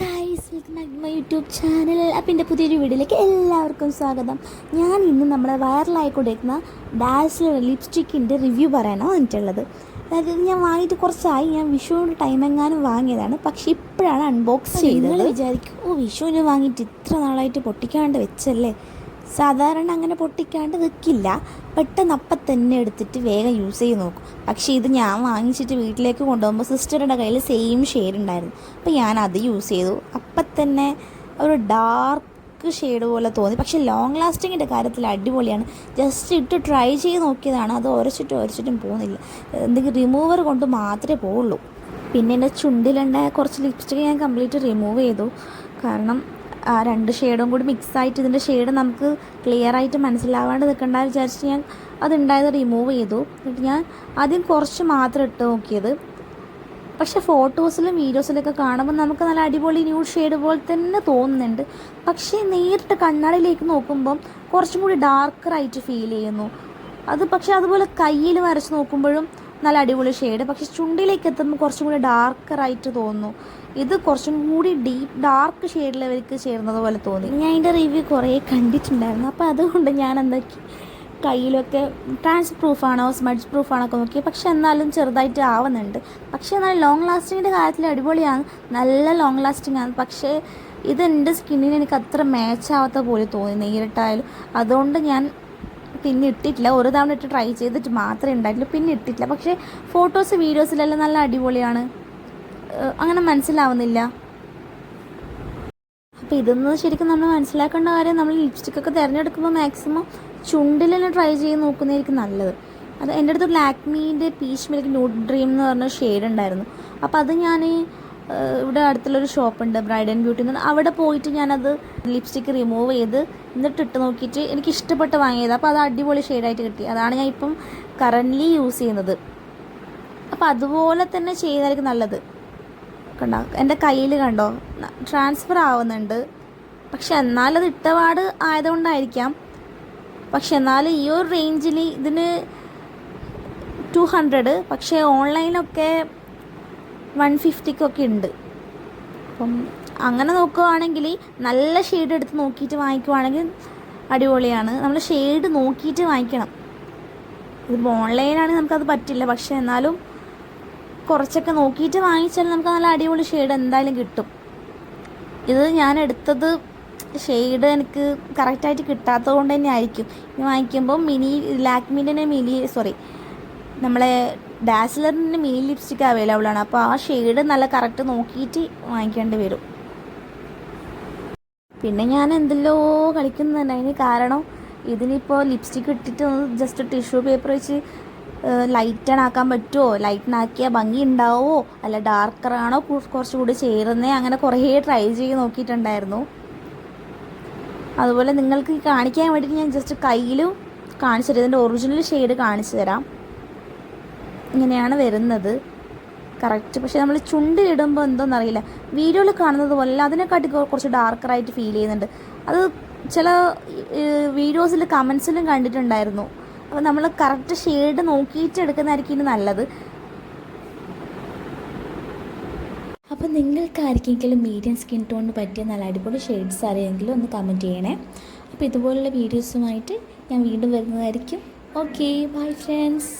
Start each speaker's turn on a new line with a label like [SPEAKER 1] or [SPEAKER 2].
[SPEAKER 1] Guys, welcome back to my YouTube channel. അപ്പോൾ എൻ്റെ പുതിയൊരു വീഡിയോയിലേക്ക് എല്ലാവർക്കും സ്വാഗതം. ഞാൻ ഇന്ന് നമ്മുടെ വൈറലായിക്കൊണ്ടിരിക്കുന്ന ഡാസ്ലർ ലിപ്സ്റ്റിക്കിൻ്റെ റിവ്യൂ പറയാനാണ് വന്നിട്ടുള്ളത്. അതായത് ഞാൻ വാങ്ങിയിട്ട് കുറച്ചായി. ഞാൻ വിഷുവിൻ്റെ ടൈം എങ്ങാനും വാങ്ങിയതാണ്, പക്ഷേ ഇപ്പോഴാണ് അൺബോക്സ് ചെയ്തത്. വിചാരിക്കും, വിഷുവിന് വാങ്ങിയിട്ട് ഇത്ര നാളായിട്ട് പൊട്ടിക്കാണ്ട് വെച്ചല്ലേ. സാധാരണ അങ്ങനെ പൊട്ടിക്കാണ്ട് വെക്കില്ല, പെട്ടെന്ന് അപ്പം തന്നെ എടുത്തിട്ട് വേഗം യൂസ് ചെയ്ത് നോക്കും. പക്ഷേ ഇത് ഞാൻ വാങ്ങിച്ചിട്ട് വീട്ടിലേക്ക് കൊണ്ടുപോകുമ്പോൾ സിസ്റ്ററുടെ കയ്യിൽ സെയിം ഷെയ്ഡ് ഉണ്ടായിരുന്നു. അപ്പോൾ ഞാനത് യൂസ് ചെയ്തു. അപ്പം തന്നെ ഒരു ഡാർക്ക് ഷെയ്ഡ് പോലെ തോന്നി. പക്ഷേ ലോങ് ലാസ്റ്റിങ്ങിൻ്റെ കാര്യത്തിൽ അടിപൊളിയാണ്. ജസ്റ്റ് ഇട്ട് ട്രൈ ചെയ്ത് നോക്കിയതാണ്. അത് ഉരച്ചിട്ടും പോകുന്നില്ല. എന്തെങ്കിലും റിമൂവർ കൊണ്ട് മാത്രമേ പോവുള്ളൂ. പിന്നെ എൻ്റെ ചുണ്ടിലുണ്ടായ കുറച്ച് ലിപ്സ്റ്റിക്ക് ഞാൻ കംപ്ലീറ്റ് റിമൂവ് ചെയ്തു. കാരണം ആ രണ്ട് ഷെയ്ഡും കൂടി മിക്സായിട്ട് ഇതിൻ്റെ ഷെയ്ഡ് നമുക്ക് ക്ലിയർ ആയിട്ട് മനസ്സിലാവാണ്ട് നിൽക്കണ്ട വിചാരിച്ച് ഞാൻ അതുണ്ടായത് റിമൂവ് ചെയ്തു. എന്നിട്ട് ഞാൻ ആദ്യം കുറച്ച് മാത്രം ഇട്ട് നോക്കിയത്. പക്ഷേ ഫോട്ടോസിലും വീഡിയോസിലൊക്കെ കാണുമ്പോൾ നമുക്ക് നല്ല അടിപൊളി ന്യൂഡ് ഷെയ്ഡ് പോലെ തന്നെ തോന്നുന്നുണ്ട്. പക്ഷേ നേരിട്ട് കണ്ണാടിയിലേക്ക് നോക്കുമ്പം കുറച്ചും കൂടി ഡാർക്കറായിട്ട് ഫീൽ ചെയ്യുന്നു. പക്ഷേ അതുപോലെ കയ്യിൽ വരച്ച് നോക്കുമ്പോഴും നല്ല അടിപൊളി ഷെയ്ഡ്. പക്ഷേ ചുണ്ടിലേക്ക് എത്തുമ്പോൾ കുറച്ചും കൂടി ഡാർക്കറായിട്ട് തോന്നുന്നു. ഇത് കുറച്ചും കൂടി ഡാർക്ക് ഷെയ്ഡിലവർക്ക് ചേർന്നത് പോലെ തോന്നി. ഞാൻ അതിൻ്റെ റിവ്യൂ കുറേ കണ്ടിട്ടുണ്ടായിരുന്നു. അപ്പോൾ അതുകൊണ്ട് ഞാൻ എന്താക്കി, കയ്യിലൊക്കെ ട്രാൻസ് പ്രൂഫാണോ സ്മഡ്ജ് പ്രൂഫാണോ ഒക്കെ നോക്കി. പക്ഷെ എന്നാലും ചെറുതായിട്ട് ആവുന്നുണ്ട്. പക്ഷേ എന്നാലും ലോങ് ലാസ്റ്റിങ്ങിൻ്റെ കാര്യത്തിൽ അടിപൊളിയാണ്, നല്ല ലോങ് ലാസ്റ്റിംഗ് ആണ്. പക്ഷേ ഇത് എൻ്റെ സ്കിന്നിന് എനിക്ക് അത്ര മാച്ചാവാത്ത പോലെ തോന്നി നേരിട്ടായാലും. അതുകൊണ്ട് ഞാൻ പിന്നെ ഇട്ടിട്ടില്ല. ഒരു തവണ ഇട്ട് ട്രൈ ചെയ്തിട്ട് മാത്രമേ ഉണ്ടായിട്ടുള്ളൂ, പിന്നെ ഇട്ടിട്ടില്ല. പക്ഷേ ഫോട്ടോസ് വീഡിയോസിലെല്ലാം നല്ല അടിപൊളിയാണ്, അങ്ങനെ മനസ്സിലാവുന്നില്ല. അപ്പോൾ ഇതൊന്നും ശരിക്കും നമ്മൾ മനസ്സിലാക്കേണ്ട കാര്യം, നമ്മൾ ലിപ്സ്റ്റിക്കൊക്കെ തിരഞ്ഞെടുക്കുമ്പോൾ മാക്സിമം ചുണ്ടിലെല്ലാം ട്രൈ ചെയ്ത് നോക്കുന്നതായിരിക്കും നല്ലത്. അത് എൻ്റെ അടുത്ത് ലാക്മീൻ്റെ പീച്ച് മിൽക്ക് ന്യൂഡ് ഡ്രീം എന്ന് പറഞ്ഞ ഷെയ്ഡ് ഉണ്ടായിരുന്നു. അപ്പോൾ അത് ഞാൻ ഇവിടെ അടുത്തുള്ളൊരു ഷോപ്പുണ്ട്, ബ്രൈഡ് ആൻഡ് ബ്യൂട്ടി എന്ന്. അവിടെ പോയിട്ട് ഞാനത് ലിപ്സ്റ്റിക്ക് റിമൂവ് ചെയ്ത് എന്നിട്ട് ഇട്ട് നോക്കിയിട്ട് എനിക്ക് ഇഷ്ടപ്പെട്ട് വാങ്ങിയത്. അപ്പോൾ അത് അടിപൊളി ഷെയ്ഡായിട്ട് കിട്ടി. അതാണ് ഞാൻ ഇപ്പം കറൻ്റ്ലി യൂസ് ചെയ്യുന്നത്. അപ്പോൾ അതുപോലെ തന്നെ ചെയ്തായിരിക്കും നല്ലത്. കണ്ടോ, എൻ്റെ കയ്യിൽ കണ്ടോ ട്രാൻസ്ഫർ ആവുന്നുണ്ട്. പക്ഷെ എന്നാലത് ഇട്ടപാട് ആയതുകൊണ്ടായിരിക്കാം. പക്ഷെ എന്നാലും ഈ ഒരു റേഞ്ചിൽ ഇതിന് 200, പക്ഷേ ഓൺലൈനൊക്കെ 150 ഉണ്ട്. അപ്പം അങ്ങനെ നോക്കുകയാണെങ്കിൽ നല്ല ഷെയ്ഡ് എടുത്ത് നോക്കിയിട്ട് വാങ്ങിക്കുവാണെങ്കിൽ അടിപൊളിയാണ്. നമ്മൾ ഷെയ്ഡ് നോക്കിയിട്ട് വാങ്ങിക്കണം. ഇതിപ്പോൾ ഓൺലൈനാണെങ്കിൽ നമുക്കത് പറ്റില്ല. പക്ഷേ എന്നാലും കുറച്ചൊക്കെ നോക്കിയിട്ട് വാങ്ങിച്ചാൽ നമുക്ക് നല്ല അടിപൊളി ഷെയ്ഡ് എന്തായാലും കിട്ടും. ഇത് ഞാൻ എടുത്തത് ഷെയ്ഡ് എനിക്ക് കറക്റ്റായിട്ട് കിട്ടാത്തത് കൊണ്ട് തന്നെ ആയിരിക്കും. ഇത് വാങ്ങിക്കുമ്പോൾ ലാക്മീൻ്റെ നമ്മളെ ഡാസ്ലറിൻ്റെ മിനി ലിപ്സ്റ്റിക്ക് അവൈലബിൾ ആണ്. അപ്പോൾ ആ ഷെയ്ഡ് നല്ല കറക്റ്റ് നോക്കിയിട്ട് വാങ്ങിക്കേണ്ടി വരും. പിന്നെ ഞാൻ എന്തെല്ലോ കളിക്കുന്നുണ്ട് അതിന്. കാരണം ഇതിനിപ്പോൾ ലിപ്സ്റ്റിക്ക് ഇട്ടിട്ട് ജസ്റ്റ് ടിഷ്യൂ പേപ്പർ വെച്ച് ലൈറ്റൺ ആക്കാൻ പറ്റുമോ, ലൈറ്റനാക്കിയാൽ ഭംഗി ഉണ്ടാവുമോ, അല്ല ഡാർക്കറാണോ കുറച്ചുകൂടി ചേരുന്നേ, അങ്ങനെ കുറേ ട്രൈ ചെയ്ത് നോക്കിയിട്ടുണ്ടായിരുന്നു. അതുപോലെ നിങ്ങൾക്ക് കാണിക്കാൻ വേണ്ടിയിട്ട് ഞാൻ ജസ്റ്റ് കയ്യിലും കാണിച്ചു തരാം. ഇതിൻ്റെ ഒറിജിനൽ ഷെയ്ഡ് കാണിച്ചു തരാം. ഇങ്ങനെയാണ് വരുന്നത് കറക്റ്റ്. പക്ഷേ നമ്മൾ ചുണ്ടിലിടുമ്പോൾ എന്തോന്നറിയില്ല, വീഡിയോയിൽ കാണുന്നത് പോലെ അതിനെക്കാട്ടി കുറച്ച് ഡാർക്കറായിട്ട് ഫീൽ ചെയ്യുന്നുണ്ട്. അത് ചില വീഡിയോസിൽ കമൻസിലും കണ്ടിട്ടുണ്ടായിരുന്നു. അപ്പോൾ നമ്മൾ കറക്റ്റ് ഷെയ്ഡ് നോക്കിയിട്ട് എടുക്കുന്നതായിരിക്കും ഇനി നല്ലത്. അപ്പോൾ നിങ്ങൾക്ക് ആർക്കെങ്കിലും മീഡിയം സ്കിൻ ടോണിന് പറ്റിയ നല്ല അടിപൊളി ഷെയ്ഡ്സ് അറിയാമെങ്കിലും ഒന്ന് കമൻറ്റ് ചെയ്യണേ. അപ്പോൾ ഇതുപോലുള്ള വീഡിയോസുമായിട്ട് ഞാൻ വീണ്ടും വരുന്നതായിരിക്കും. Okay, bye friends.